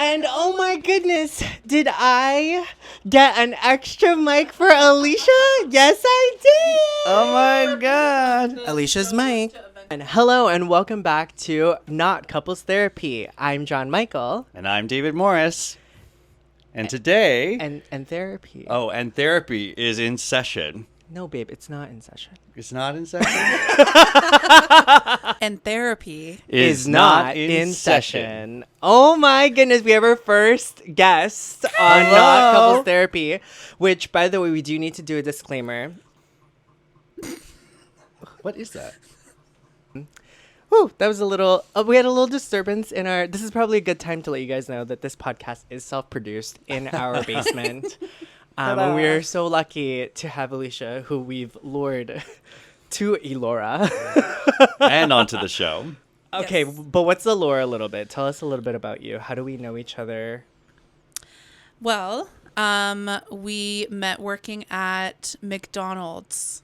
And oh my goodness, did I get an extra mic for Alicia? Yes, I did. Oh my God. Alicia's mic. And hello and welcome back to Not Couples Therapy. I'm John Michael. And I'm David Morris. And today... And therapy. Oh, and therapy is in session. No, babe, it's not in session. It's not in session? And therapy is not in session. Oh my goodness, we have our first guest on Not Couples Therapy, which, by the way, we do need to do a disclaimer. What is that? Whew, that was a little, we had a little disturbance in our, this is probably a good time to let you guys know that this podcast is self-produced in our basement. And we are so lucky to have Alicia, who we've lured to Elora. And onto the show. Okay, Yes. but what's Elora a little bit? Tell us a little bit about you. How do we know each other? Well, we met working at McDonald's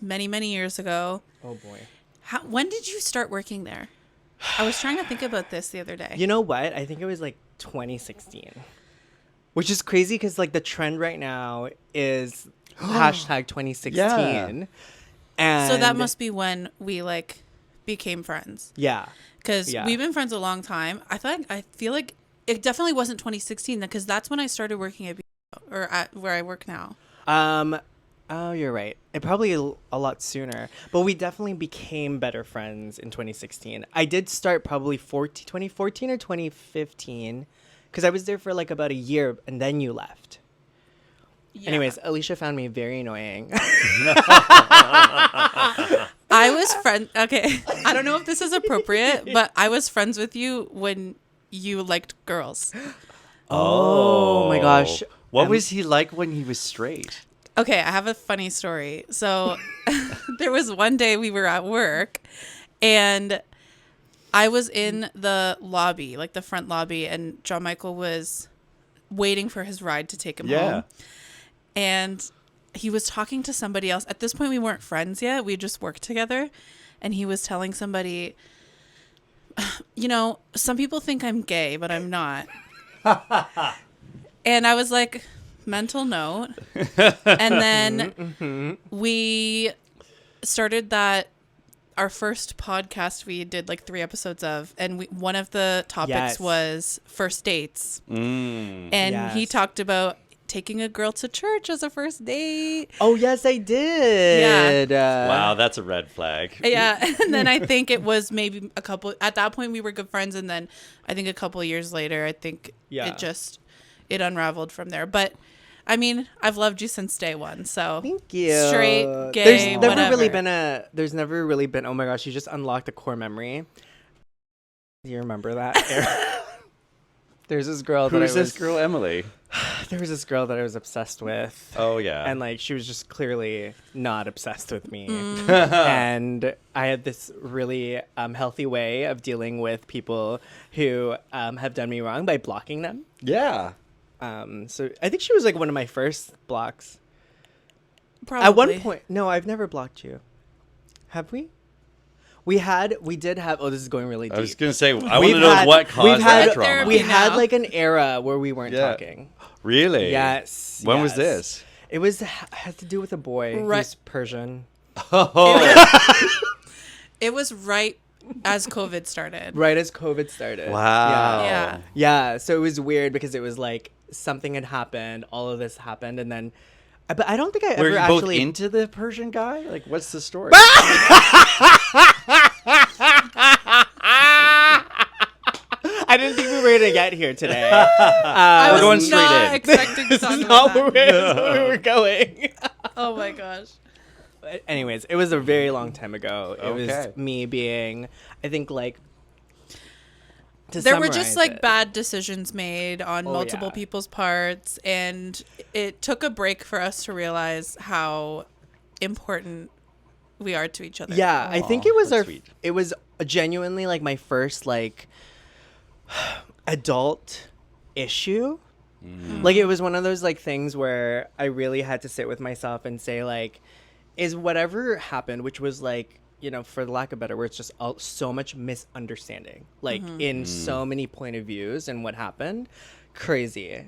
many years ago. Oh boy. When did you start working there? I was trying to think about this the other day. You know what? I think it was like 2016. Which is crazy because like the trend right now is hashtag 2016. Yeah. And So that must be when we like became friends. Yeah. Because Yeah. we've been friends a long time. I feel like it definitely wasn't 2016 because that's when I started working at where I work now. Oh, you're right. It probably a lot sooner. But we definitely became better friends in 2016. I did start probably 2014 or 2015 because I was there for like about a year and then you left. Yeah. Anyways, Alicia found me very annoying. I was Okay, I don't know if this is appropriate, but I was friends with you when you liked girls. Oh my gosh. What was he like when he was straight? Okay, I have a funny story. So there was one day we were at work and I was in the lobby, like the front lobby, and John Michael was waiting for his ride to take him home. And he was talking to somebody else. At this point, we weren't friends yet. We just worked together. And he was telling somebody, you know, some people think I'm gay, but I'm not. And I was like, mental note. And then we started our first podcast we did like 3 episodes of, and one of the topics was first dates. And he talked about taking a girl to church as a first date. Oh, yes, I did. Yeah. Wow, that's a red flag. Yeah. And then I think it was maybe at that point we were good friends. And then I think a couple of years later, I think it unraveled from there. But I mean, I've loved you since day one. So thank you. Straight, gay, there's never whatever. really been, oh my gosh, you just unlocked a core memory. Do you remember that? There's this girl Who's this girl, Emily? There was this girl that I was obsessed with. Oh, yeah. And like she was just clearly not obsessed with me. And I had this really healthy way of dealing with people who have done me wrong by blocking them. Yeah. So I think she was like one of my first blocks. Probably. At one point, no, I've never blocked you. Have we? We did have, oh, this is going really deep. I was going to say, I want to know what caused that drama. We had like an era where we weren't talking. Really? Yes. When was this? It had to do with a boy who's Persian. Oh. It was right as COVID started. Right as COVID started. Wow. Yeah. Yeah. So it was weird because it was like something had happened, all of this happened, and then, but I don't think I ever Were you actually both into the Persian guy? Like, what's the story? I didn't think we were gonna get here today. I was going straight not in. expecting to This talk is about not that. where we were going. Oh my gosh. But anyways, it was a very long time ago. It Okay. was me being, I think, like, There were just summarize like it. bad decisions made on multiple yeah. people's parts, and it took a break for us to realize how important we are to each other. Yeah, I think it was that's sweet. it was genuinely like my first like adult issue. Like it was one of those like things where I really had to sit with myself and say like, is whatever happened, which was like for the lack of better words, just so much misunderstanding, like in so many point of views and what happened. Crazy.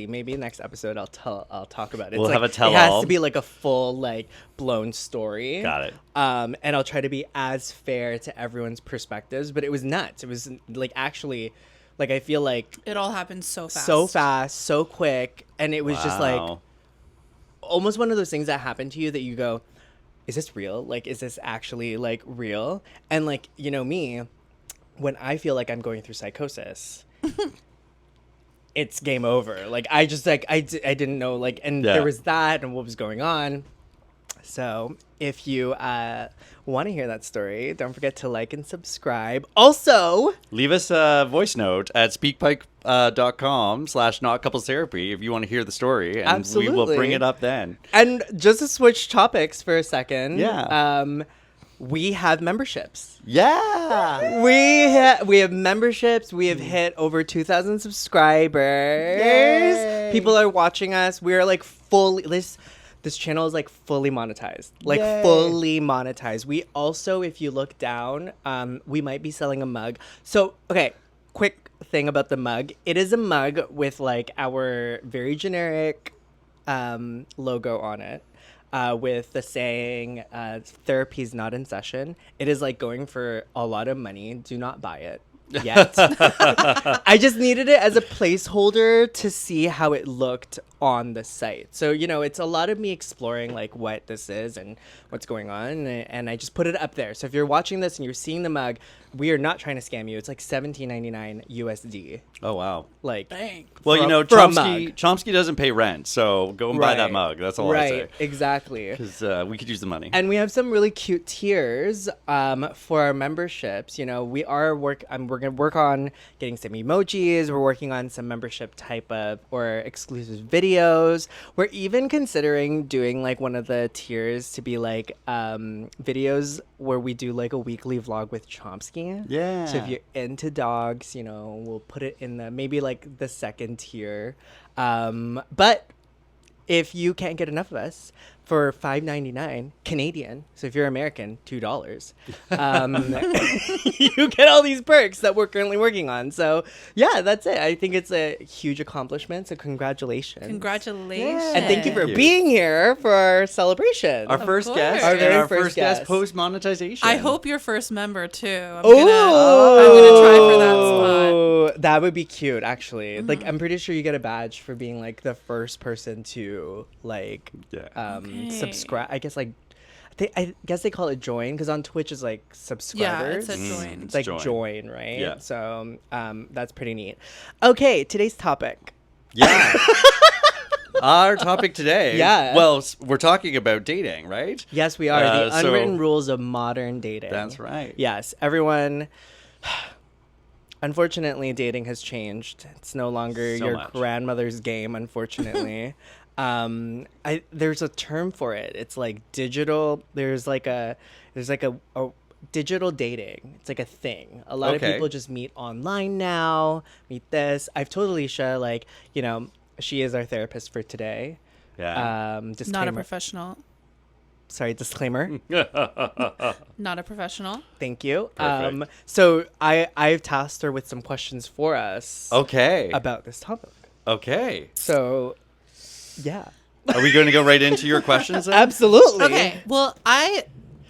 Maybe next episode I'll talk about it. We'll have a tell-all. It has to be like a full, like, blown story. Got it. And I'll try to be as fair to everyone's perspectives, but it was nuts. It was like, actually, like, I feel like It all happened so fast. So quick, and it was just like almost one of those things that happen to you that you go, is this real? Like, is this actually, like, real? And, like, me, when I feel like I'm going through psychosis, it's game over. Like, I just, like, I didn't know, like, and there was that and what was going on. So if you want to hear that story, don't forget to like and subscribe. Also, leave us a voice note at speakpipe.com/notcouplestherapy if you want to hear the story, and absolutely, we will bring it up then. And just to switch topics for a second, yeah. We have memberships. Yeah. We have memberships. We have hit over 2,000 subscribers. Yay. People are watching us. We're like fully this channel is like fully monetized. Like Yay. fully monetized. We also, if you look down, we might be selling a mug. So, okay, quick thing about the mug. It is a mug with like our very generic logo on it. With the saying, "Therapy's not in session." It is like going for a lot of money. Do not buy it yet. I just needed it as a placeholder to see how it looked on the site. So, it's a lot of me exploring like what this is and what's going on. And I just put it up there. So if you're watching this and you're seeing the mug, we are not trying to scam you. It's like $17.99 USD. Oh, wow. Like, dang. Well, Chomsky doesn't pay rent, so go and buy that mug. That's all I say. Exactly. Because we could use the money. And we have some really cute tiers for our memberships. We're going to work on getting some emojis. We're working on some membership type of or exclusive videos. We're even considering doing like one of the tiers to be like videos where we do like a weekly vlog with Chomsky. Yeah. So if you're into dogs, we'll put it in maybe like the second tier. But if you can't get enough of us, for $5.99 Canadian, so if you're American, $2, you get all these perks that we're currently working on. So yeah, that's it. I think it's a huge accomplishment. So congratulations. Congratulations. And thank you for being here for our celebration. Our first guest. Our very and our first guest. post monetization. I hope you're first member too. I'm gonna try for that spot. That would be cute, actually. Like, I'm pretty sure you get a badge for being like the first person to like subscribe. I guess like I guess they call it join, because on Twitch is like subscribers. Yeah, it's a join. It's like join, right? Yeah. So that's pretty neat. Okay, today's topic. Yeah. Our topic today. Yeah. Well, we're talking about dating, right? Yes, we are. The unwritten rules of modern dating. That's right. Yes, everyone. Unfortunately, dating has changed. It's no longer your grandmother's game, unfortunately. There's a term for it. It's like digital. There's like a digital dating. It's like a thing. A lot of people just meet online now. Meet this. I've told Alicia, like, she is our therapist for today. Yeah. Not a professional. Sorry, disclaimer. Not a professional. Thank you. Perfect. So I've tasked her with some questions for us. Okay. About this topic. Okay. So, yeah. Are we going to go right into your questions then? Absolutely. Okay. Well,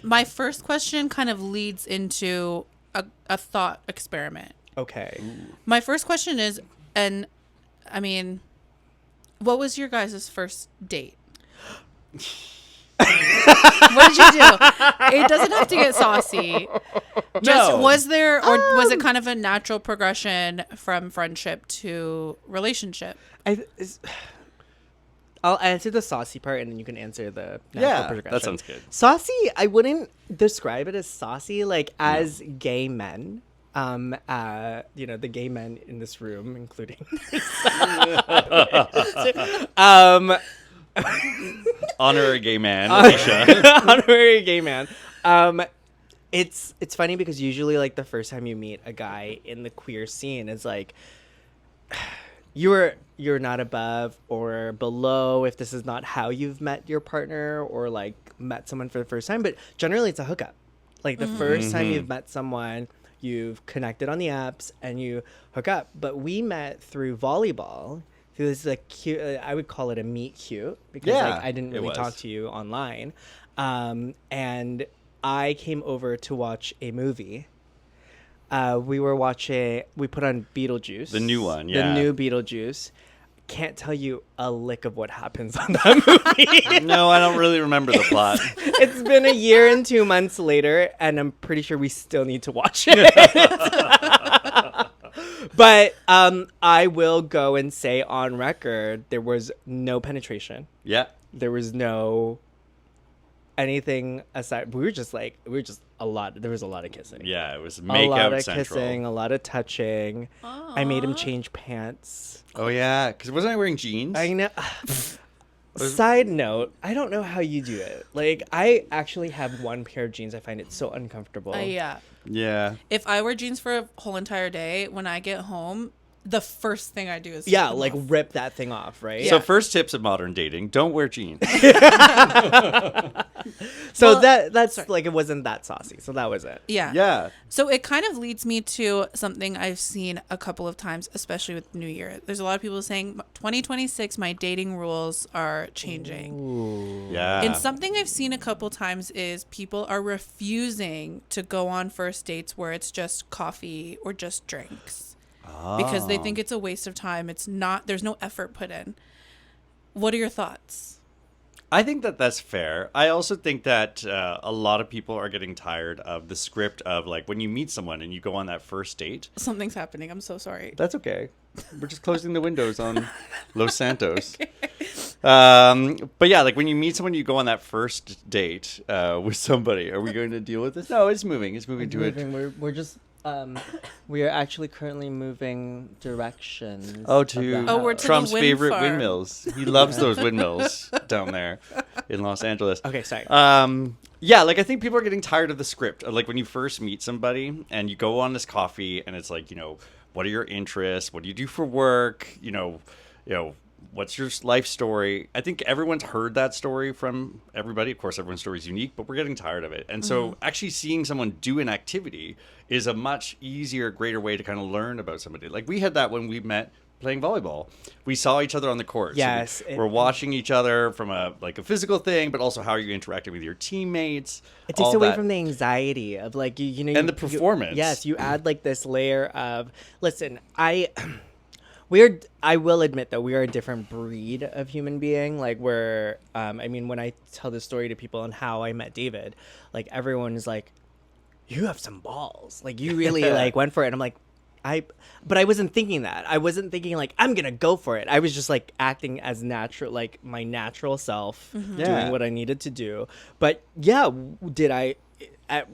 my first question kind of leads into a thought experiment. Okay. My first question is, and I mean, what was your guys' first date? What did you do? It doesn't have to get saucy. Just was there, or was it kind of a natural progression from friendship to relationship? I'll answer the saucy part, and then you can answer the natural progression. That sounds good. Saucy, I wouldn't describe it as saucy, like as gay men. The gay men in this room, including honorary gay man, Alicia. Honorary gay man. It's funny because usually like the first time you meet a guy in the queer scene is like you're not above or below if this is not how you've met your partner or like met someone for the first time, but generally it's a hookup. Like the first time you've met someone, you've connected on the apps and you hook up. But we met through volleyball. Through this like cute, I would call it a meet cute because like I didn't really talk to you online, and I came over to watch a movie. We put on Beetlejuice. The new one, The new Beetlejuice. Can't tell you a lick of what happens on that movie. No, I don't really remember the plot. It's been a year and 2 months later, and I'm pretty sure we still need to watch it. But I will go and say on record, there was no penetration. Yeah. There was no anything aside. There was a lot of kissing. Yeah, it was A make lot out of central. kissing, a lot of touching. I made him change pants. Oh yeah, because wasn't I wearing jeans? I know. Side note, I don't know how you do it. Like, I actually have one pair of jeans. I find it so uncomfortable. Yeah. Yeah. If I wear jeans for a whole entire day, when I get home, the first thing I do is Yeah, take them like off. rip that thing off, right? So Yeah. first tips of modern dating: don't wear jeans. So Well, that's like, it wasn't that saucy. So that was it. Yeah. Yeah. So it kind of leads me to something I've seen a couple of times, especially with New Year. There's a lot of people saying 2026, my dating rules are changing. Yeah. And something I've seen a couple times is people are refusing to go on first dates where it's just coffee or just drinks because they think it's a waste of time. It's not, there's no effort put in. What are your thoughts? I think that that's fair. I also think that a lot of people are getting tired of the script of like when you meet someone and you go on that first date. Something's happening. I'm so sorry. That's okay. We're just closing the windows on Los Santos. Okay. But yeah, like when you meet someone, you go on that first date with somebody. Are we going to deal with this? No, it's moving. It's moving to it. We're just we are actually currently moving directions. Oh, of to the Oh, we're house. to Trump's the wind favorite farm. windmills. He loves those windmills down there in Los Angeles. Okay, sorry. Yeah, like I think people are getting tired of the script. Like when you first meet somebody and you go on this coffee and it's like, what are your interests? What do you do for work? What's your life story? I think everyone's heard that story from everybody. Of course, everyone's story is unique, but we're getting tired of it. And so actually seeing someone do an activity is a much easier, greater way to kind of learn about somebody. Like we had that when we met playing volleyball. We saw each other on the court. Yes. So we're watching each other from a physical thing, but also how you're interacting with your teammates. It takes all away that. from the anxiety of like And the performance. Yes, you add like this layer of listen. I will admit that we are a different breed of human being. Like we're, when I tell this story to people on how I met David, like everyone is like, "You have some balls. Like you really like went for it." And I'm like, but I wasn't thinking that. I wasn't thinking like I'm gonna go for it. I was just like acting as natural, like my natural self, Yeah. doing what I needed to do. But yeah, did I at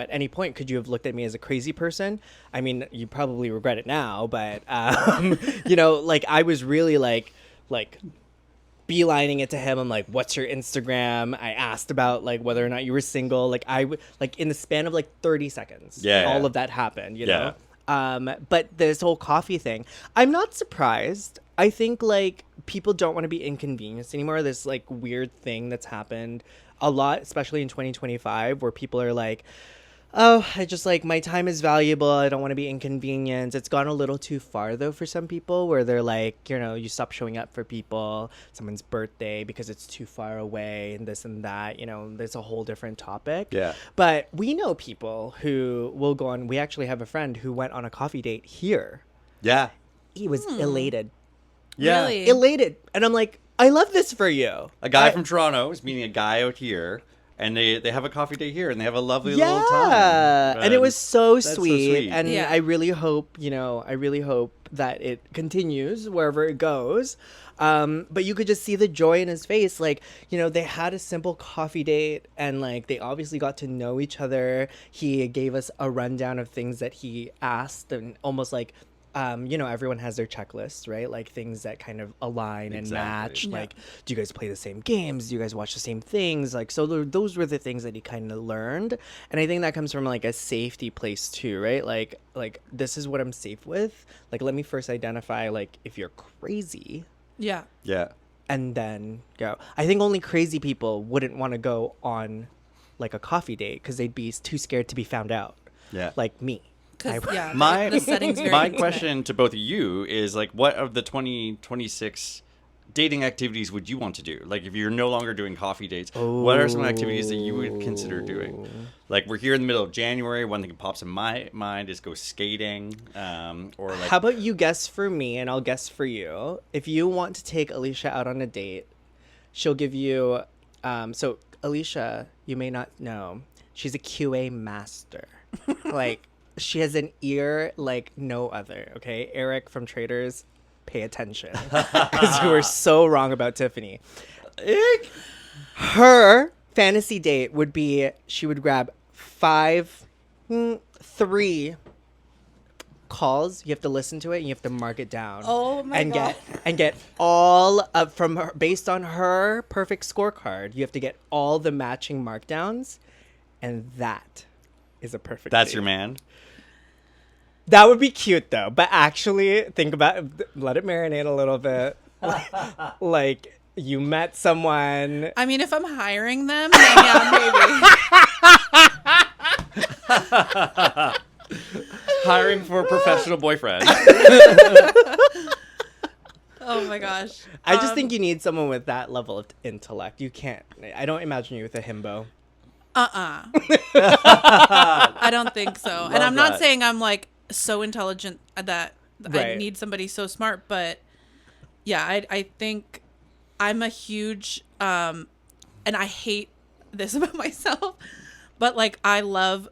any point could you have looked at me as a crazy person? I mean, you probably regret it now, but like I was really like beelining it to him. I'm like, "What's your Instagram?" I asked about like whether or not you were single. Like in the span of like 30 seconds, all of that happened. You know. But this whole coffee thing, I'm not surprised. I think like people don't want to be inconvenienced anymore. This like weird thing that's happened a lot, especially in 2025, where people are like, "Oh, I just like my time is valuable. I don't want to be inconvenienced." It's gone a little too far though for some people, where they're like, you stop showing up for people, someone's birthday because it's too far away, and this and that. There's a whole different topic. Yeah. But we know people who will go on. We actually have a friend who went on a coffee date here. Yeah. He was elated. Yeah. Really? Elated. And I'm like, I love this for you. A guy from Toronto is meeting a guy out here, and they have a coffee date here, and they have a lovely little time. Yeah. And it was so that's so sweet. sweet. And Yeah. I really hope, that it continues wherever it goes. But you could just see the joy in his face. Like, they had a simple coffee date and like they obviously got to know each other. He gave us a rundown of things that he asked and almost like everyone has their checklists, right? Like things that kind of align and match. Yeah. Like, do you guys play the same games? Do you guys watch the same things? Like, so those were the things that he kind of learned. And I think that comes from like a safety place too, right? Like this is what I'm safe with. Like, let me first identify like if you're crazy. Yeah. Yeah. And then go. I think only crazy people wouldn't want to go on like a coffee date because they'd be too scared to be found out. Yeah. Like me. Yeah, My the setting's very my intimate. question to both of you is like, what of the 2026 dating activities would you want to do? Like, if you're no longer doing coffee dates, what are some activities that you would consider doing? Like, we're here in the middle of January. One thing that pops in my mind is go skating, or like. How about you guess for me and I'll guess for you? If you want to take Alicia out on a date, she'll give you. So Alicia, you may not know, she's a QA master. Like. She has an ear like no other, okay? Eric from Traders, pay attention. Because you were so wrong about Tiffany. Her fantasy date would be she would grab 3 calls. You have to listen to it and you have to mark it down. Oh my God. Get all of from her based on her perfect scorecard. You have to get all the matching markdowns, and that is a perfect That's date. your man. That would be cute though. But actually, think about let it marinate a little bit. Like you met someone. I mean, if I'm hiring them, then yeah, maybe. Hiring for a professional boyfriend. Oh my gosh. I just think you need someone with that level of intellect. You can't. I don't imagine you with a himbo. I don't think so. And I'm not that. saying I'm like so intelligent that I Right. need somebody so smart, but yeah, I think I'm a huge and I hate this about myself, but like I love,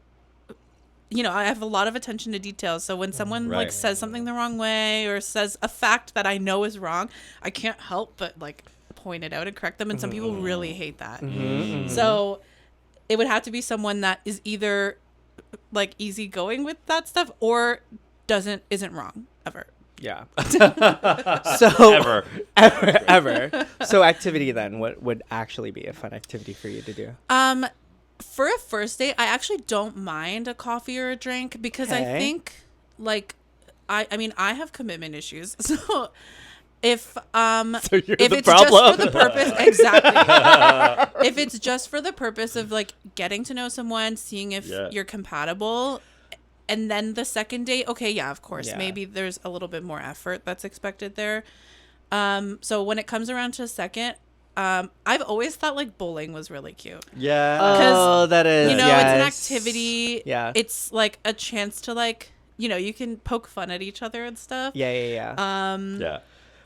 I have a lot of attention to details. So when someone like Right. says something the wrong way or says a fact that I know is wrong, I can't help but like point it out and correct them. And some people really hate that. So it would have to be someone that is either like easygoing with that stuff or isn't wrong ever. Yeah. So Ever. So activity then, what would actually be a fun activity for you to do? For a first date, I actually don't mind a coffee or a drink because I Okay. think like I mean I have commitment issues. So if if the it's problem. just for the purpose exactly. If it's just for the purpose of like getting to know someone, seeing if Yeah. you're compatible, and then the second date, okay, yeah, of course, Yeah. maybe there's a little bit more effort that's expected there. So when it comes around to a second, I've always thought like bowling was really cute. Yeah. Oh, that is. It's an yes. activity. Yeah. It's like a chance to like, you can poke fun at each other and stuff. Yeah. Yeah.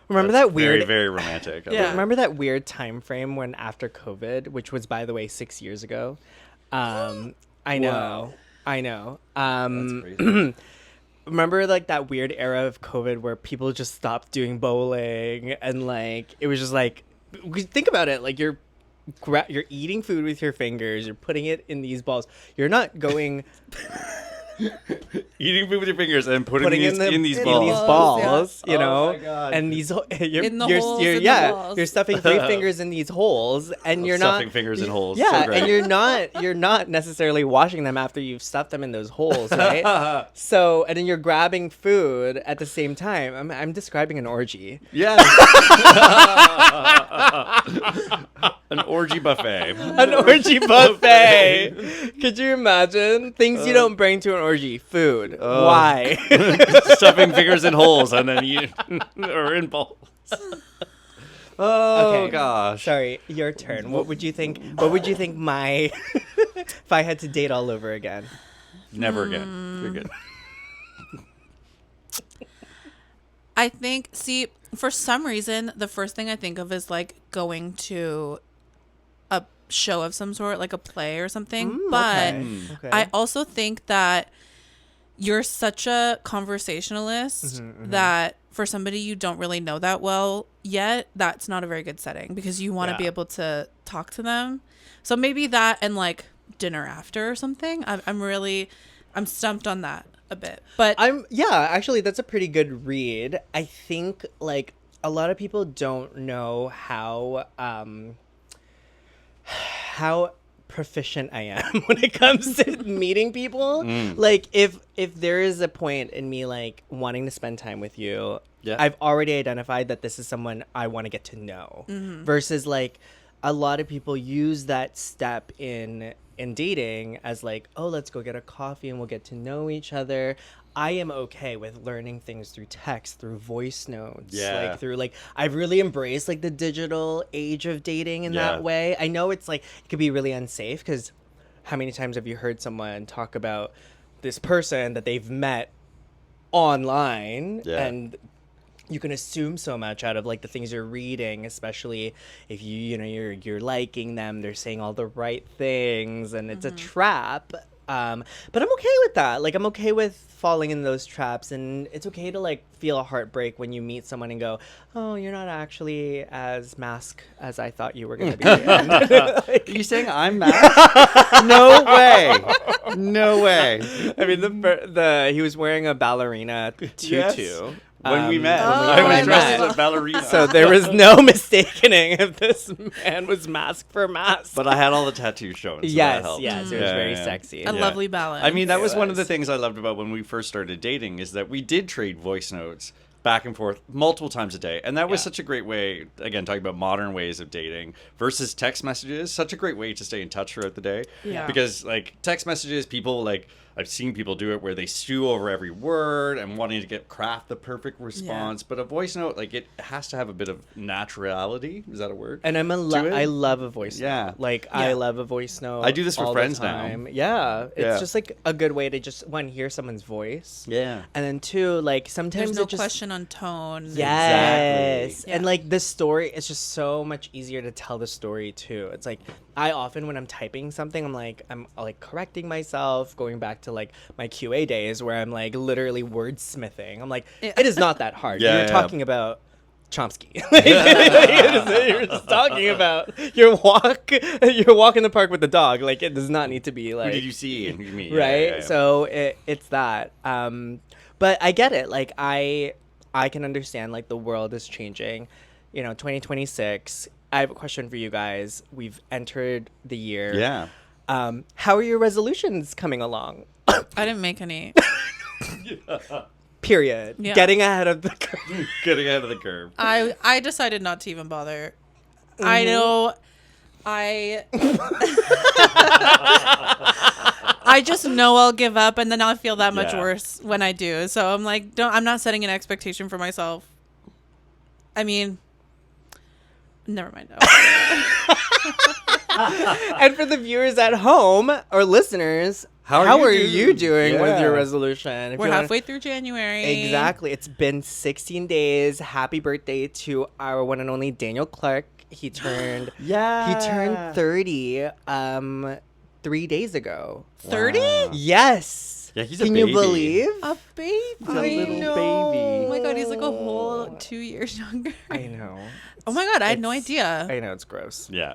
Remember That's that weird? Very, very romantic. I Yeah. love it. Remember that weird time frame when after COVID, which was by the way 6 years ago. I know. That's crazy. Remember like that weird era of COVID where people just stopped doing bowling and like it was just like think about it, like you're eating food with your fingers, you're putting it in these balls, you're not going Eating food with your fingers and putting putting these in these in balls. these balls, yeah. you Oh know, my God. and these you're, In the you're, holes you're, in the yeah, balls. you're stuffing 3 fingers in these holes, and you're not Stuffing fingers in holes. Yeah, So great. and you're not necessarily washing them after you've stuffed them in those holes, right? So, and then you're grabbing food at the same time. I'm describing an orgy. Yes. An orgy buffet. An orgy buffet. Could you imagine things you don't bring to an orgy? Food. Why? Stuffing fingers in holes and then you or in balls. Oh Okay. gosh. Sorry, your turn. What would you think? What would you think my if I had to date all over again? Never again. You're good. I think, see, for some reason, the first thing I think of is like going to a show of some sort, like a play or something. But Okay. I also think that you're such a conversationalist that for somebody you don't really know that well yet, that's not a very good setting because you want to be able to talk to them. So maybe that and like dinner after or something. I'm stumped on that. a bit. But actually, that's a pretty good read. I think like a lot of people don't know how proficient I am when it comes to meeting people. Like if there is a point in me like wanting to spend time with you, I've already identified that this is someone I want to get to know. Versus like a lot of people use that step in dating as like, oh, let's go get a coffee and we'll get to know each other. I am okay with learning things through text, through voice notes, like through like I've really embraced like the digital age of dating in that way. I know it's like it could be really unsafe because how many times have you heard someone talk about this person that they've met online and you can assume so much out of like the things you're reading, especially if you're liking them, they're saying all the right things and it's a trap. But I'm okay with that. Like I'm okay with falling in those traps, and it's okay to like feel a heartbreak when you meet someone and go, oh, you're not actually as masked as I thought you were going to be. Are you saying I'm masked? No way. No way. I mean, he was wearing a ballerina tutu. When we met, I was dressed as a ballerina. So there was no mistaking if this man was mask for mask. But I had all the tattoos showing. So yes, it was very sexy. A lovely balance. I mean, that was one of the things I loved about when we first started dating is that we did trade voice notes back and forth multiple times a day. And that was such a great way, again, talking about modern ways of dating versus text messages, such a great way to stay in touch throughout the day. Yeah. Because, like, text messages, people, like, I've seen people do it where they stew over every word and wanting to craft the perfect response. But a voice note, like, it has to have a bit of naturality. Is that a word? And I love a voice note. Like, I love a voice note. I do this for friends now. Yeah. It's just, like, a good way to just, one, hear someone's voice. Yeah. And then, two, like, sometimes there's no question on tone. Yes. Exactly. And, like, the story, it's just so much easier to tell the story, too. It's, like, I often, when I'm typing something, I'm correcting myself, going back to like my QA days where I'm like literally wordsmithing. I'm like, it is not that hard. You're talking about Chomsky. You're just talking about your walk in the park with the dog. Like it does not need to be like. Who did you see? And you meet, right. Yeah. So it's that. But I get it. Like I can understand. Like the world is changing. 2026. I have a question for you guys. We've entered the year. Yeah. How are your resolutions coming along? I didn't make any. Period. Yeah. Getting ahead of the curve. Getting ahead of the curve. I decided not to even bother. I know. I just know I'll give up, and then I'll feel that much worse when I do. So I'm like, I'm not setting an expectation for myself. I mean, never mind. And for the viewers at home or listeners, how are you doing with your resolution? We're halfway through January. Exactly. It's been 16 days. Happy birthday to our one and only Daniel Clark. He turned 30 3 days ago. 30? Wow. Yes. Yeah, he's a Can baby. you believe? A baby. He's a little baby. Oh my god, he's like a whole 2 years younger. I know. Oh my god, I had no idea. I know, it's gross. Yeah.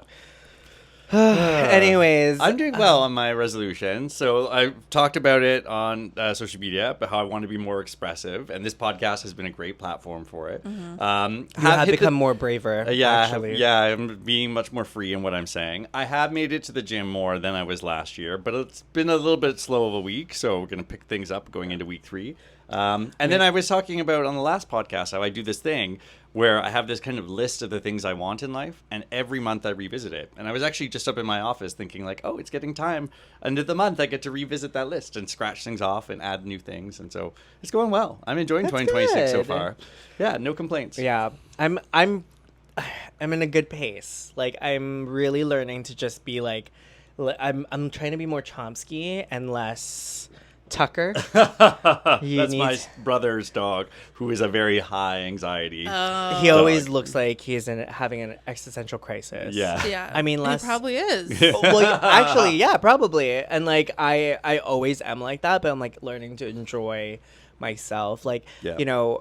Anyways, I'm doing well on my resolution. So I talked about it on social media, about how I want to be more expressive, and this podcast has been a great platform for it. Mm-hmm. you have become more braver. Actually. I'm being much more free in what I'm saying. I have made it to the gym more than I was last year, but it's been a little bit slow of a week, so we're going to pick things up going into week 3. And then I was talking about on the last podcast how I do this thing where I have this kind of list of the things I want in life, and every month I revisit it. And I was actually just up in my office thinking like, oh, it's getting time. End of the month, I get to revisit that list and scratch things off and add new things. And so it's going well. I'm enjoying 2026 so far. Yeah, no complaints. Yeah, I'm in a good pace. Like I'm really learning to just be like, I'm trying to be more Chomsky and less Tucker. That's my brother's dog, who is a very high anxiety. He always looks like he's having an existential crisis. Yeah. I mean, he probably is. Well, actually, yeah, probably. And like, I always am like that, but I'm like learning to enjoy myself. Like,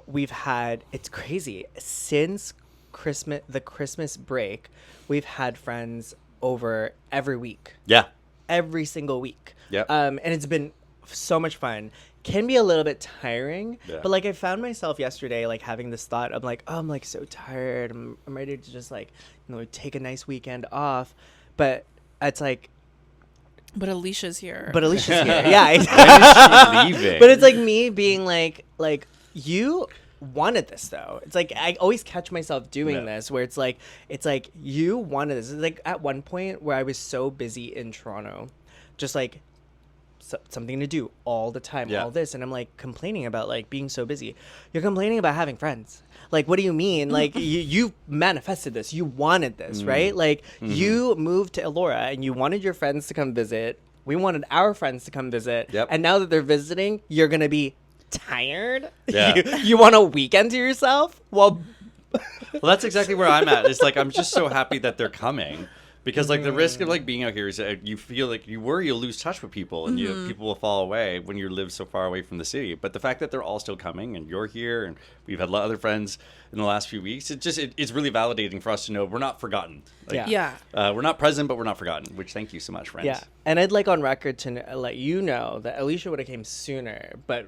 we've had, it's crazy. Since the Christmas break, we've had friends over every week. Yeah. Every single week. Yep. And it's been so much fun. can be a little bit tiring. Yeah. But like I found myself yesterday like having this thought of like, oh, I'm like so tired. I'm ready to just like, take a nice weekend off. But it's like, But Alicia's here. Alicia's here. Yeah. When is she leaving? But it's like me being like you wanted this though. It's like I always catch myself doing this where it's like you wanted this. It's like at one point where I was so busy in Toronto, just like something to do all the time, all this, and I'm like complaining about like being so busy. You're complaining about having friends. Like, what do you mean? Like, you manifested this. You wanted this, right? Like, you moved to Elora and you wanted your friends to come visit. We wanted our friends to come visit. Yep. And now that they're visiting, you're gonna be tired. Yeah. You want a weekend to yourself? Well, that's exactly where I'm at. It's like I'm just so happy that they're coming. Because like the risk of like being out here is you feel like you worry you'll lose touch with people and people will fall away when you live so far away from the city. But the fact that they're all still coming and you're here and we've had a lot of other friends in the last few weeks, it's really validating for us to know we're not forgotten. Like, we're not present, but we're not forgotten. Which thank you so much, friends. Yeah, and I'd like on record to let you know that Alicia would have came sooner, but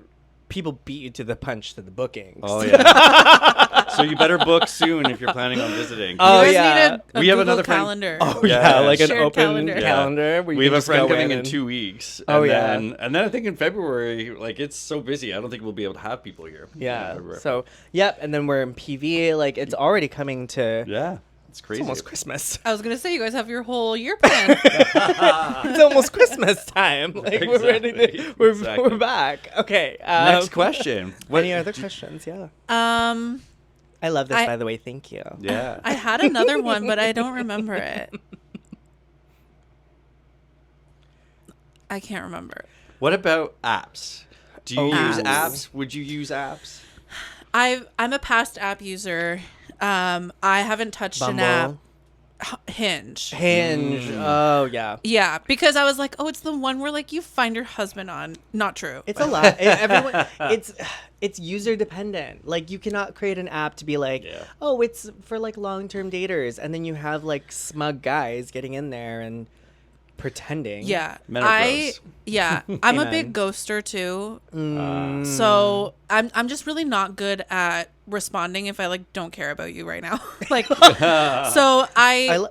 people beat you to the punch to the bookings. Oh yeah. So you better book soon if you're planning on visiting. Oh, you guys yeah. need a We have Google another friend- calendar. Oh Yeah, yeah, like an shared open calendar. calendar. Where you We have can a just friend go coming in and- 2 weeks. Oh, and yeah. And then I think in February, like it's so busy, I don't think we'll be able to have people here. in Yeah. February. So and then we're in PV. Like it's already coming to. Yeah. It's crazy. It's almost Christmas. I was gonna say you guys have your whole year planned. It's almost Christmas time. Like we're ready to. Exactly. We're Exactly. back. Okay. Next question. Any other questions? Yeah. I love this, by the way. Thank you. Yeah. I had another one, but I don't remember it. I can't remember. What about apps? Do you use Apps. apps? Would you use apps? I'm a past app user. I haven't touched an app. Bumble. Hinge. Hinge. Oh yeah. Yeah, because I was like, oh, it's the one where like you find your husband on. Not true. It's a lot. Everyone. It's user dependent. Like you cannot create an app to be like, oh, it's for like long-term daters, and then you have like smug guys getting in there and pretending. Yeah. Men are gross. I'm a Amen. big ghoster too. So I'm just really not good at responding if I like don't care about you right now. Like so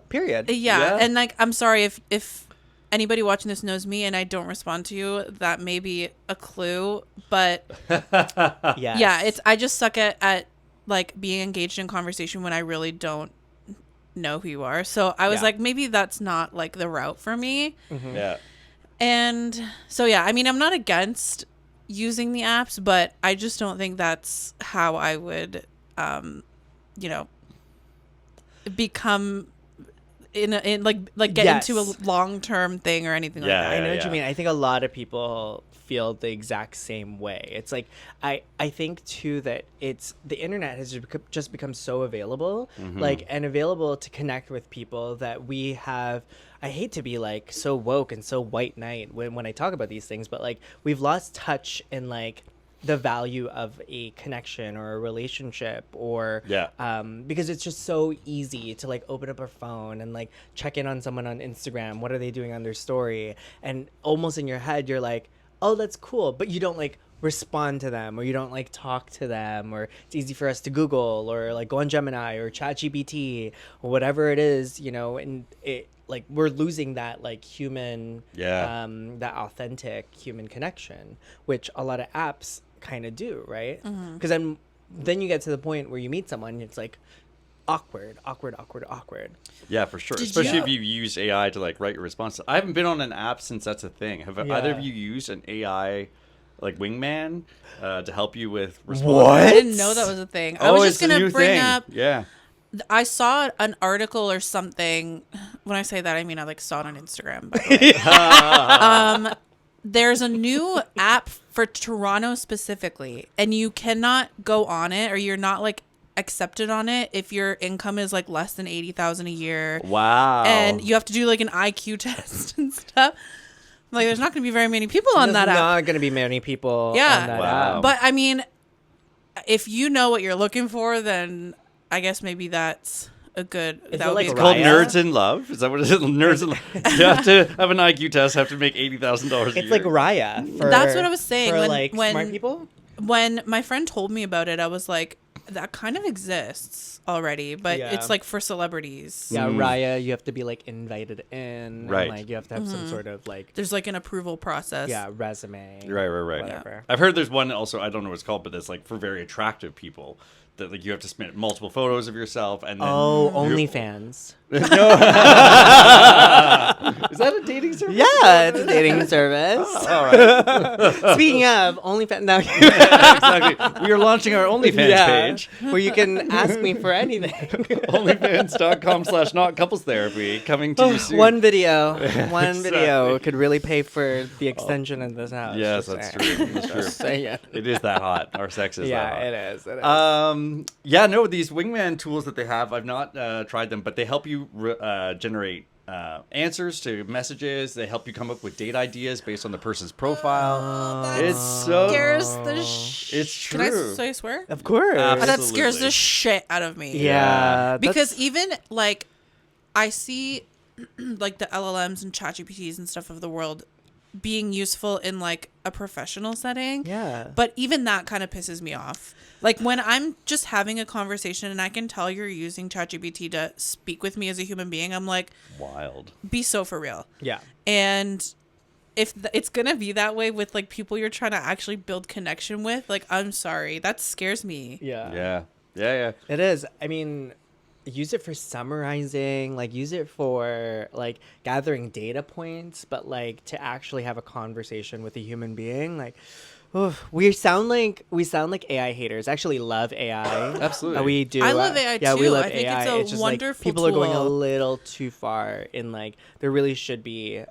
period. yeah, and like I'm sorry if anybody watching this knows me and I don't respond to you, that may be a clue, but Yes. yeah, I just suck at like being engaged in conversation when I really don't know who you are. So I was like, maybe that's not like the route for me. Yeah. And so yeah, I mean, I'm not against using the apps, but I just don't think that's how I would become in get into a long-term thing or anything like that. I know what you mean. I think a lot of people feel the exact same way. It's like I think too that the internet has just become so available, and available to connect with people that we have. I hate to be like so woke and so white knight when I talk about these things, but like we've lost touch in like the value of a connection or a relationship or because it's just so easy to like open up a phone and like check in on someone on Instagram. What are they doing on their story? And almost in your head you're like, oh, that's cool, but you don't like respond to them or you don't like talk to them, or it's easy for us to Google or like go on Gemini or ChatGPT or whatever it is, and it like we're losing that like human that authentic human connection, which a lot of apps kind of do, right? Because then you get to the point where you meet someone, it's like awkward. Yeah, for sure. Especially if you use AI to like write your response. I haven't been on an app since that's a thing. Have either of you used an AI like wingman to help you with responding? What? I didn't know that was a thing. I was just it's a gonna new bring thing. up. Yeah. I saw an article or something. When I say that, I mean I like saw it on Instagram. By the way. There's a new app for Toronto specifically, and you cannot go on it, or you're not like accepted on it if your income is like less than 80,000 a year. Wow. And you have to do like an IQ test and stuff. Like there's not going to be very many people on that app. Not going to be many people on that app. But I mean, if you know what you're looking for, then I guess maybe that's a good. Is That it would like be a It's called good- Raya? Nerds in Love. Is that what it is? Nerds in Love. You have to have an IQ test, have to make $80,000 a year. It's like Raya. For, That's what I was saying, For when- like when- smart people. When my friend told me about it, I was like, that kind of exists already, but Yeah. it's like for celebrities. Yeah, Raya, you have to be like invited in. Right. And, like you have to have some sort of like There's like an approval process. resume. Right. Whatever. I've heard there's one also, I don't know what it's called, but it's like for very attractive people that like you have to submit multiple photos of yourself and then Oh, you- OnlyFans. Is that a dating service? Yeah, it's a dating service. All right. Speaking of OnlyFans, now Exactly. We are launching our OnlyFans page. where you can ask me for anything. OnlyFans.com/notcouplestherapy coming to you soon. One video Exactly. could really pay for the extension in this house. Yes, just that's saying. true. That's true. Just saying. It is that hot. Our sex is that hot. Yeah, it is. It is. Yeah, no, these wingman tools that they have, I've not tried them, but they help you generate answers to messages. They help you come up with date ideas based on the person's profile. That It's so scares the It's Can I true. say swear? Of course. That scares Absolutely. the shit out of me. Yeah. Because that's- even like I see like the LLMs and ChatGPTs and stuff of the world being useful in like a professional setting. Yeah. But even that kind of pisses me off. Like when I'm just having a conversation and I can tell you're using ChatGPT to speak with me as a human being, I'm like, Wild. be so for real. Yeah. And if it's going to be that way with like people you're trying to actually build connection with, like, I'm sorry, that scares me. Yeah. Yeah. It is. I mean, use it for summarizing, like use it for like gathering data points, but like to actually have a conversation with a human being, like oof, we sound like AI haters. I actually love AI. Absolutely. We do. I love AI Yeah, we too. love I think AI. it's a just wonderful like people are going a tool. little too far in like there really should be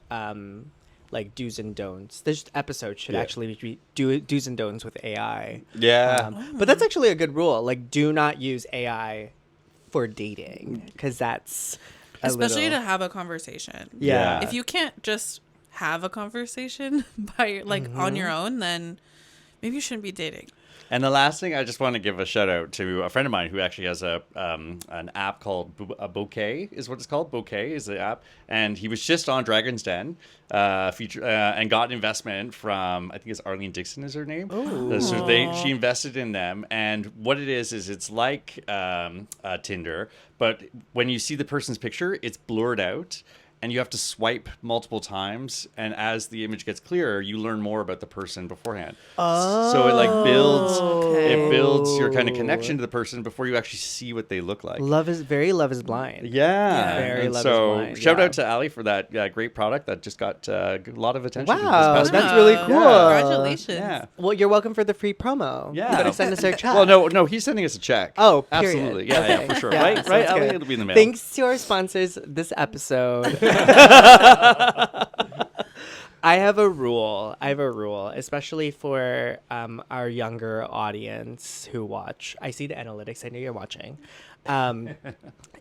like do's and don'ts. This episode should Yeah. actually be do's and don'ts with AI. Yeah. But that's actually a good rule. Like, do not use AI for dating because that's Especially to have a conversation. yeah. If you can't just have a conversation by like on your own, then maybe you shouldn't be dating. And the last thing, I just want to give a shout out to a friend of mine who actually has an app called Bouquet, is what it's called. Bouquet is the app, and he was just on Dragon's Den, and got investment from, I think it's Arlene Dixon is her name. So she invested in them, and what it is it's like Tinder, but when you see the person's picture, it's blurred out. And you have to swipe multiple times, and as the image gets clearer, you learn more about the person beforehand. So it like builds, Okay. it builds your kind of connection to the person before you actually see what they look like. Love is blind. Yeah, Very and Love is so Blind, shout yeah. out to Ali for that great product that just got a lot of attention. this Wow, past that's week. really Wow. cool. Congratulations. Yeah. Well, you're welcome for the free promo. Yeah. You better send us our check. Well, no, he's sending us a check. Oh, period. absolutely, yeah, Okay. for sure. Yeah, right, sounds Ali, good. it'll be in the mail. Thanks to our sponsors this episode. I have a rule, especially for our younger audience who watch. I see the analytics. I know you're watching.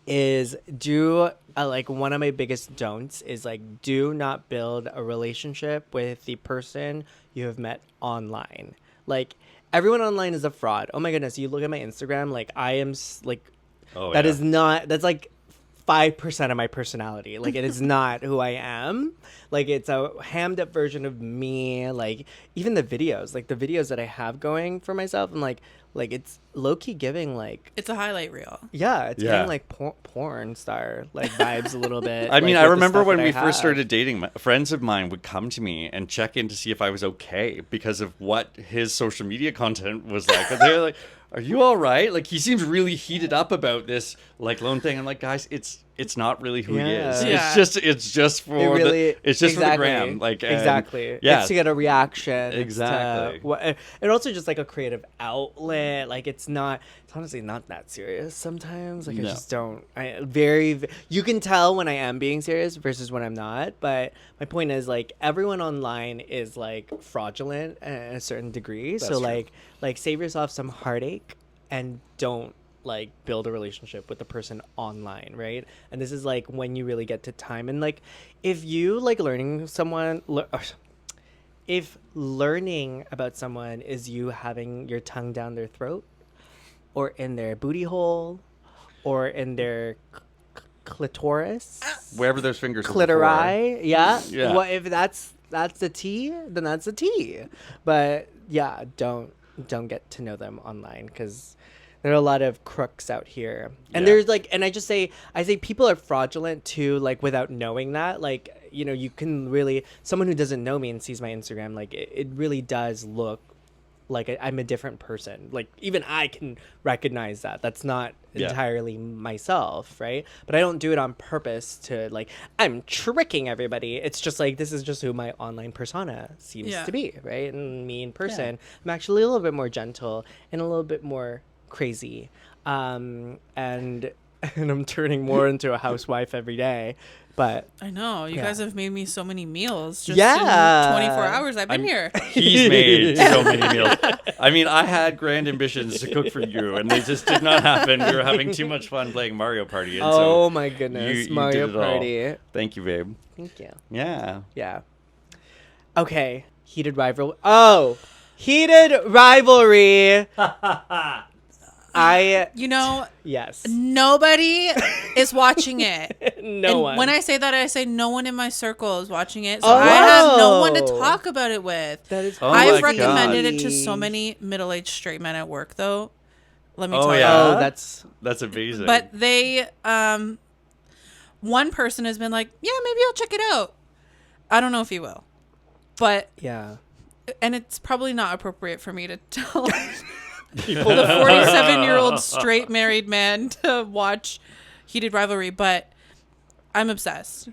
Is do like one of my biggest don'ts is like do not build a relationship with the person you have met online. Like everyone online is a fraud. Oh my goodness, you look at my Instagram, like I am like that is not. That's like 5% of my personality. Like it is not who I am. Like it's a hammed up version of me. Like even the videos that I have going for myself, and like it's low key giving like It's a highlight reel. it's Yeah. getting like porn star like vibes a little bit. I mean, like, I with the remember stuff when that we I first have. started dating, friends of mine would come to me and check in to see if I was okay because of what his social media content was like. And they're like, "Are you all right?" Like he seems really heated up about this like loan thing. I'm like, guys, it's not really who he is. Yeah. It's just for it's just for the gram. Like exactly. yeah. It's to get a reaction. It's to Exactly. and also just like a creative outlet. Like it's honestly not that serious sometimes. Like I No. just don't. You can tell when I am being serious versus when I'm not. But my point is like everyone online is like fraudulent at a certain degree. That's so true. like save yourself some heartache and don't like build a relationship with the person online, right? And this is like when you really get to time, and like if you like if learning about someone is you having your tongue down their throat or in their booty hole or in their clitoris, Wherever those fingers were clitori. Yeah. Yeah. Well, if that's a T, then that's a T. But yeah, don't get to know them online, because there are a lot of crooks out here. And Yeah. there's like, and I say people are fraudulent too, like without knowing that. Like, you know, you can really, someone who doesn't know me and sees my Instagram, like it really does look like I'm a different person. Like even I can recognize that. That's not Yeah. entirely myself, right? But I don't do it on purpose to like, I'm tricking everybody. It's just like, this is just who my online persona seems Yeah. to be, right? And me in person, I'm actually a little bit more gentle and a little bit more crazy. And I'm turning more into a housewife every day. But I know. You Yeah. guys have made me so many meals just Yeah. in 24 hours I've been here. He's made so many meals. I mean, I had grand ambitions to cook for you, and they just did not happen. We were having too much fun playing Mario Party. And oh so my goodness, you Mario did it all. Party. Thank you, babe. Thank you. Yeah. Yeah. Okay. Heated rivalry. Oh, heated rivalry. You know, Yes. nobody is watching it. No And one. when I say that, I say no one in my circle is watching it. So Oh. I have no one to talk about it with. That is. Oh my I've God. recommended it to so many middle-aged straight men at work, though. Let me Oh, tell yeah? you. Oh, that's. That's amazing. But they, one person has been like, yeah, maybe I'll check it out. I don't know if he will. But, Yeah. and it's probably not appropriate for me to tell the 47-year-old straight married man to watch Heated Rivalry, but I'm obsessed.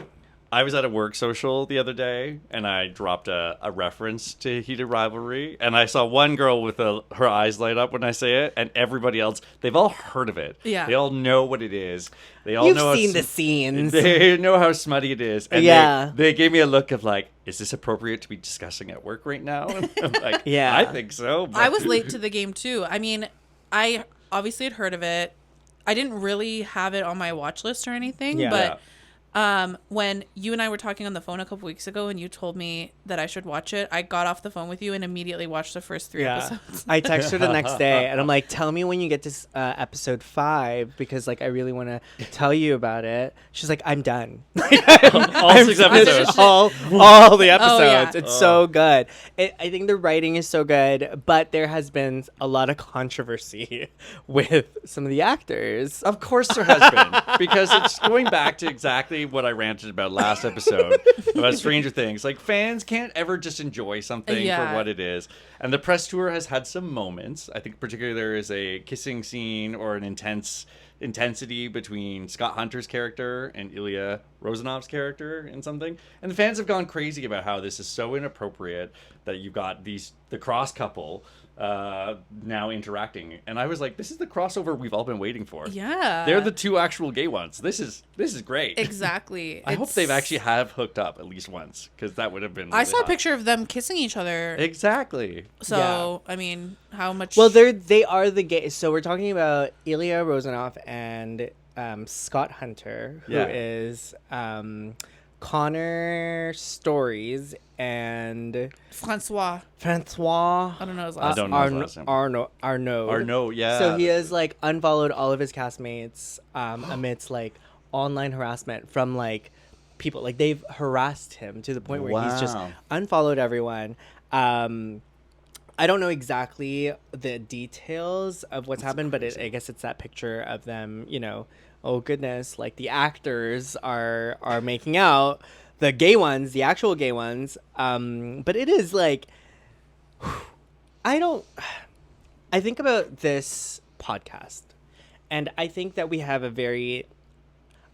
I was at a work social the other day, and I dropped a reference to Heated Rivalry, and I saw one girl with her eyes light up when I say it, and everybody else, they've all heard of it. Yeah. They all know what it is. They all You've know seen the scenes. They know how smutty it is. And Yeah. they gave me a look of like, is this appropriate to be discussing at work right now? And I'm like, Yeah. I think so. I was late to the game, too. I mean, I obviously had heard of it. I didn't really have it on my watch list or anything, Yeah. but when you and I were talking on the phone a couple weeks ago and you told me that I should watch it, I got off the phone with you and immediately watched the first 3 Yeah. episodes. I text her the next day and I'm like, tell me when you get to episode 5, because like I really want to tell you about it. She's like, I'm done. all 6 episodes. all the episodes. Oh, yeah. It's so good. I think the writing is so good, but there has been a lot of controversy with some of the actors. Of course there has been. Because it's going back to exactly what I ranted about last episode about Stranger Things. Like, fans can't ever just enjoy something Yeah. for what it is. And the press tour has had some moments. I think particularly there is a kissing scene or an intensity between Scott Hunter's character and Ilya Rosanov's character in something. And the fans have gone crazy about how this is so inappropriate that you've got the cross couple now interacting. And I was like, this is the crossover we've all been waiting for. Yeah. They're the 2 actual gay ones. This is great. Exactly. I hope they've actually have hooked up at least once, because that would have been. I really saw a hot. picture of them kissing each other. Exactly. So, I mean, how much... Well, they are the gay. So we're talking about Ilya Rozanov and Scott Hunter, who Yeah. is Connor Stories and Francois. Francois. I don't know his I last don't name. know his last name. Arnaud. Yeah. So he has like unfollowed all of his castmates amidst like online harassment from like people. Like they've harassed him to the point where he's just Wow. unfollowed everyone. I don't know exactly the details of what's happened, but I guess it's that picture of them, you know, oh goodness, like the actors are making out, the gay ones, the actual gay ones. But it is like, I think about this podcast, and I think that we have a very,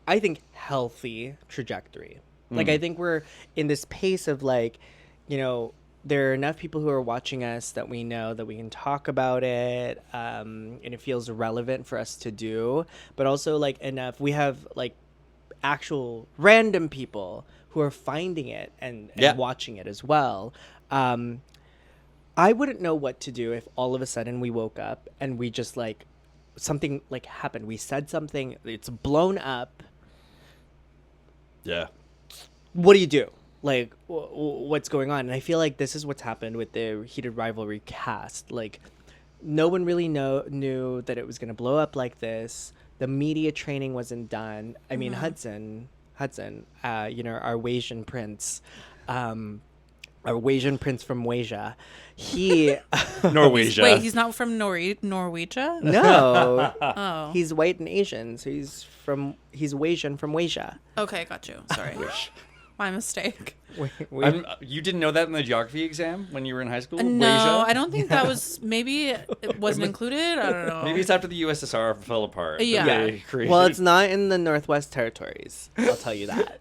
I think, healthy trajectory. Like, I think we're in this pace of like, you know, there are enough people who are watching us that we know that we can talk about it, and it feels relevant for us to do. But also, like, enough, we have like actual random people who are finding it and Yeah. watching it as well. I wouldn't know what to do if all of a sudden we woke up and we just like something like happened. We said something, it's blown up. Yeah. What do you do? Like, what's going on? And I feel like this is what's happened with the Heated Rivalry cast. Like, no one really knew that it was going to blow up like this. the media training wasn't done. I mean, Hudson, you know, our Asian prince, from Wasia, he Norwegia. Wait, he's not from Norwegia? no, Oh. he's white and Asian, so he's Wasian from Wasia. Okay, got you. Sorry. My mistake. You didn't know that in the geography exam when you were in high school? No, Wasia? I don't think that was. Maybe it wasn't included. I don't know. Maybe it's after the USSR fell apart. that Yeah. they created- Well, it's not in the Northwest Territories. I'll tell you that.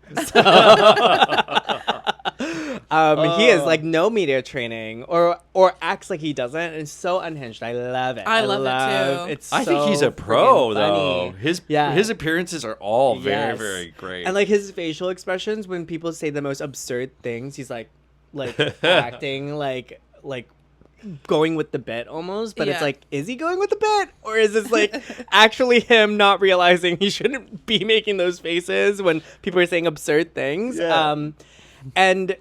He has like no media training, or acts like he doesn't. And it's so unhinged. I love it. I love it too. It's I think he's so a pro freaking though. funny. His appearances are all very Yes. very great. And like his facial expressions when people say the most absurd things, he's like acting like going with the bit almost, but it's Yeah. like, is he going with the bit, or is this like actually him not realizing he shouldn't be making those faces when people are saying absurd things? Yeah. And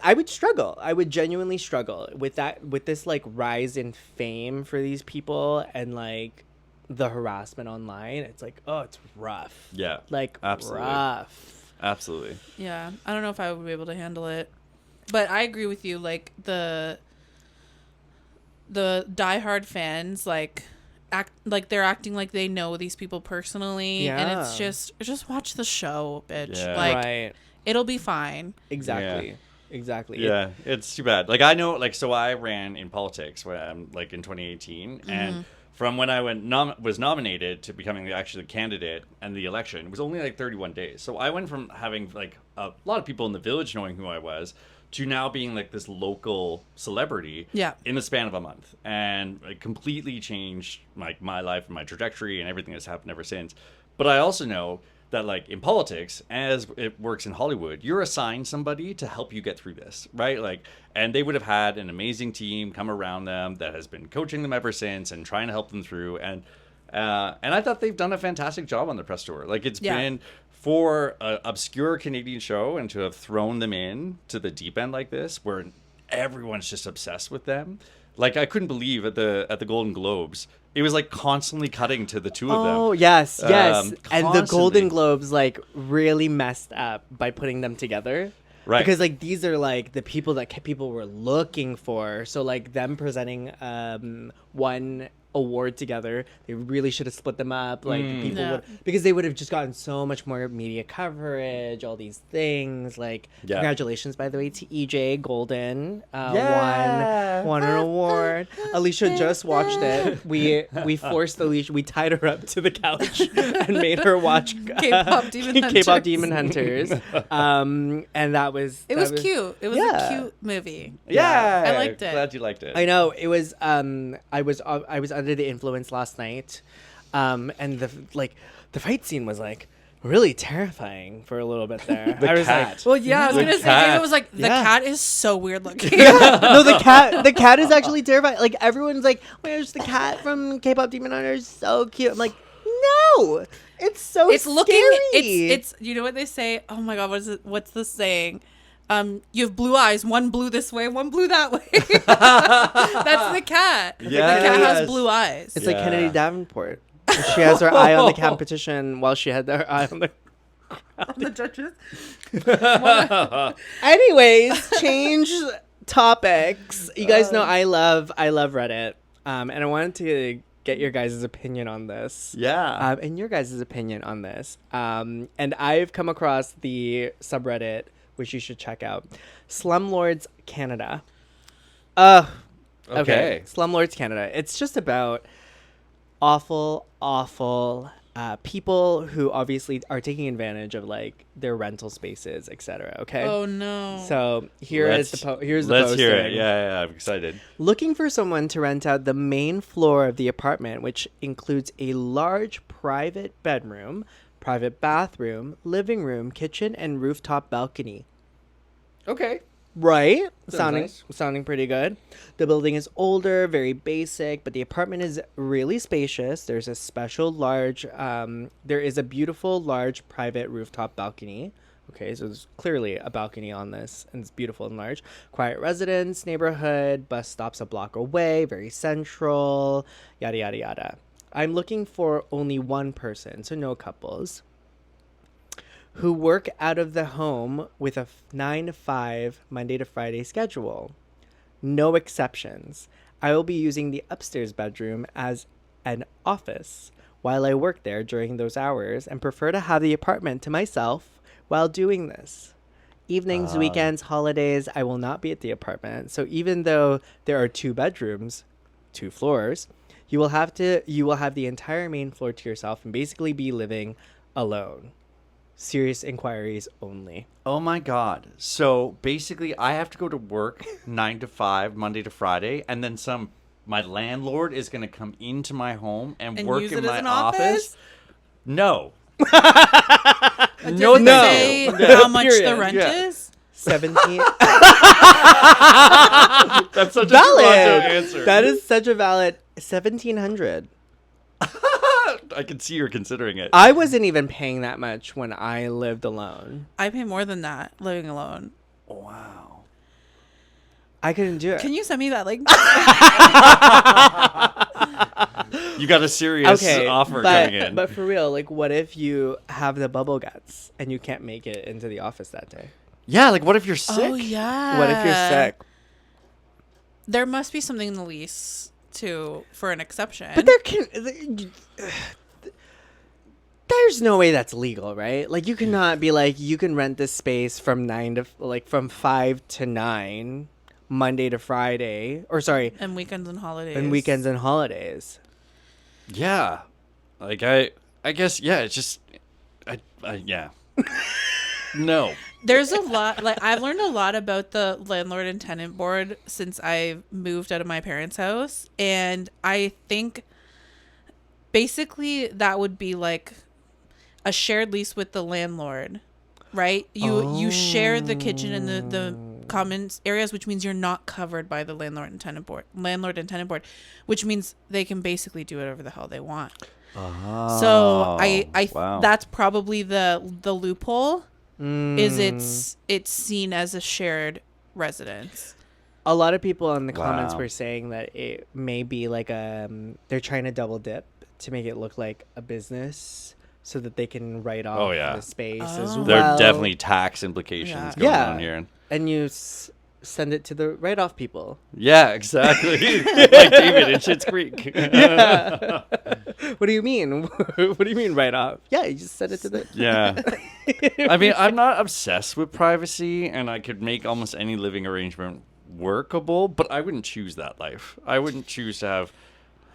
I would struggle. I would genuinely struggle with this like rise in fame for these people, and like the harassment online. It's like, oh, it's rough. Yeah, Like absolutely. rough. Absolutely. Yeah, I don't know if I would be able to handle it, but I agree with you. Like the diehard fans, like act like they're acting like they know these people personally, and it's Yeah. just watch the show, bitch. Yeah. Like Right. it'll be fine. Exactly. Exactly. Yeah, it's too bad. Like I know, like so I ran in politics when like in 2018, and from when I was nominated to becoming actually the candidate and the election, it was only like 31 days. So I went from having like a lot of people in the village knowing who I was to now being like this local celebrity Yeah. in the span of a month, and it completely changed like my life and my trajectory and everything that's happened ever since. But I also know that like in politics, as it works in Hollywood, you're assigned somebody to help you get through this, right? Like, and they would have had an amazing team come around them that has been coaching them ever since and trying to help them through. And I thought they've done a fantastic job on the press tour. Like it's been for an obscure Canadian show, and to have thrown them in to the deep end like this, where everyone's just obsessed with them. Like I couldn't believe at the Golden Globes, it was like constantly cutting to the two of them. Oh, yes. And the constantly. Golden Globes like really messed up by putting them together. Right. Because like these are like the people that people were looking for. So like them presenting one award together, they really should have split them up. Like people Yeah. would, because they would have just gotten so much more media coverage, all these things. Like congratulations, by the way, to EJ Golden, won an award. Alicia just watched it. We forced Alicia, we tied her up to the couch and made her watch K-pop Demon Hunters. K-pop Demon Hunters. And that was It was cute. It was a cute movie. Yeah, I liked it. Glad you liked it. I know it was. I was under the influence last night, and the fight scene was like really terrifying for a little bit there. The I was cat. like, Well, yeah, I was The gonna say cat. it was like the Yeah. cat is so weird looking. no, the cat is actually terrifying. Like everyone's like, where's the cat from K-pop Demon Hunters? So cute. I'm like, no, it's so It's looking. scary. It's you know what they say? Oh my god, what's the saying? You have blue eyes. One blue this way, one blue that way. That's the cat. The cat Yes. has blue eyes. It's like Kennedy Davenport. She has her eye on the competition while she had her eye on the. the judges. Anyways, change topics. You guys know I love Reddit, and I wanted to get your guys' opinion on this. Yeah. And your guys' opinion on this. And I've come across the subreddit, which you should check out, Slumlords Canada. Okay. Slumlords Canada. It's just about awful people who obviously are taking advantage of like their rental spaces, etc. Okay. Oh no. So here's the Let's posting. hear it. Yeah, I'm excited. Looking for someone to rent out the main floor of the apartment, which includes a large private bedroom, private bathroom, living room, kitchen, and rooftop balcony. Okay. Right? Sounds Sounding pretty good. The building is older, very basic, but the apartment is really spacious. There's a there is a beautiful large private rooftop balcony. Okay, so there's clearly a balcony on this, and it's beautiful and large. Quiet residence, neighborhood, bus stops a block away, very central, yada, yada, yada. I'm looking for only one person, so no couples, who work out of the home with a 9 to 5 Monday to Friday schedule. No exceptions. I will be using the upstairs bedroom as an office while I work there during those hours and prefer to have the apartment to myself while doing this. Evenings, weekends, holidays, I will not be at the apartment. So even though there are 2 bedrooms, 2 floors, you will have the entire main floor to yourself and basically be living alone. Serious inquiries only. Oh my God. So basically I have to go to work 9 to 5, Monday to Friday, and then my landlord is going to come into my home and work use in it as my an office? No. Does it say how much the rent Yeah. is? 17. That's such a Valid. Toronto answer. That is such a valid 1,700. I can see you're considering it. I wasn't even paying that much when I lived alone. I pay more than that living alone. Wow. I couldn't do it. Can you send me that link? You got a serious offer coming in. But for real, like, what if you have the bubble guts and you can't make it into the office that day? Yeah, like what if you're sick? Oh, yeah. What if you're sick? There must be something in the lease, too, for an exception. But there's no way that's legal, right? Like, you cannot be like, you can rent this space from 5 to 9, Monday to Friday, or sorry, And weekends and holidays. and weekends and holidays. Yeah. Like I guess it's just yeah. No. There's a lot, like, I've learned a lot about the landlord and tenant board since I moved out of my parents' house. And I think basically that would be like a shared lease with the landlord, right? You share the kitchen and the common areas, which means you're not covered by the landlord and tenant board, which means they can basically do whatever the hell they want. So I wow. that's probably the loophole. Is it's seen as a shared residence. A lot of people in the comments Wow. were saying that it may be like they're trying to double dip to make it look like a business so that they can write off the space as well. There are definitely tax implications going on here. And you send it to the write-off people. Yeah, exactly. Like David in Schitt's Creek. Yeah. What do you mean? What do you mean write-off? Yeah, you just send it to the... Yeah. I mean, I'm not obsessed with privacy, and I could make almost any living arrangement workable, but I wouldn't choose that life. I wouldn't choose to have...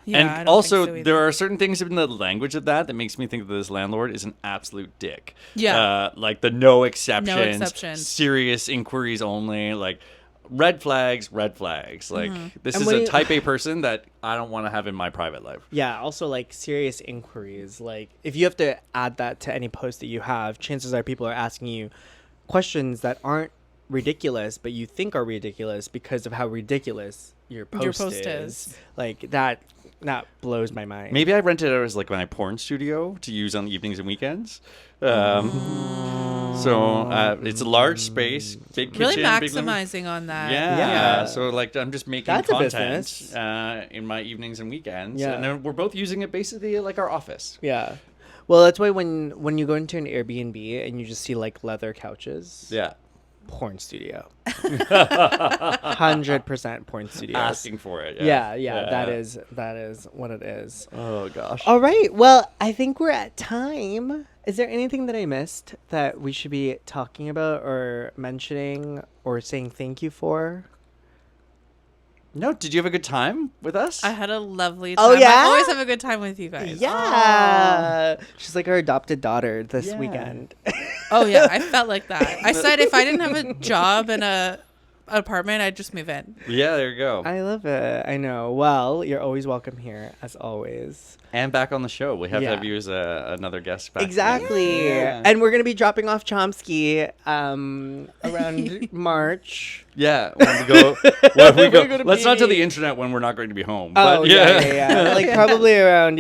Yeah, and I don't also, think so there either. are certain things in the language of that makes me think that this landlord is an absolute dick. Yeah. Like the no exceptions, exceptions. serious inquiries only, like red flags. Like this And is when a you- type A person that I don't want to have in my private life. Yeah, also like serious inquiries. Like if you have to add that to any post that you have, chances are people are asking you questions that aren't ridiculous, but you think are ridiculous because of how ridiculous your post is. Like that blows my mind. Maybe I rented it as like my porn studio to use on evenings and weekends. So it's a large space, big kitchen, Really big living- maximizing on that. Yeah. So like I'm just making That's a content business. in my evenings and weekends, Yeah. and then we're both using it basically like our office. Yeah. Well, that's why when you go into an Airbnb and you just see like leather couches, Yeah, porn studio. 100% porn studios. asking for it. Yeah, that is what it is. Oh gosh. All right. Well, I think we're at time. Is there anything that I missed that we should be talking about or mentioning or saying thank you for? No, did you have a good time with us? I had a lovely time. Oh, yeah? I always have a good time with you guys. Yeah. She's like our adopted daughter this Yeah. weekend. Oh, yeah. I felt like that. I said if I didn't have a job and an apartment, I'd just move in. Yeah, there you go. I love it. I know. Well, you're always welcome here, as always. And back on the show. We have Yeah. to have you as another guest back. Exactly. Yeah. And we're going to be dropping off Chomsky around March. Yeah, when we go. When we We're go. gonna Let's not tell be- the internet when we're not going to be home. Oh, but yeah. Like probably around,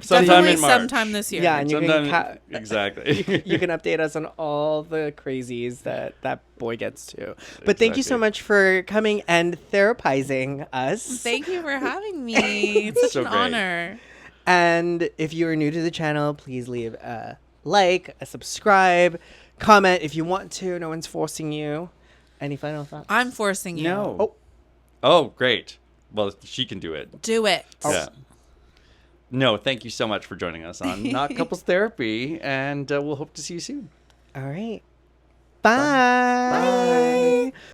sometime Definitely in March. sometime this year. Yeah, and you Sometime, can exactly. you can update us on all the crazies that boy gets to. But thank you so Exactly. much for coming and therapizing us. Thank you for having me. It's such So an great. honor. And if you are new to the channel, please leave a like, a subscribe, comment if you want to. No one's forcing you. Any final thoughts? I'm forcing you. No. Oh, great. Well, she can do it. Do it. Yeah. No, thank you so much for joining us on Not Couples Therapy, and we'll hope to see you soon. All right. Bye. Bye.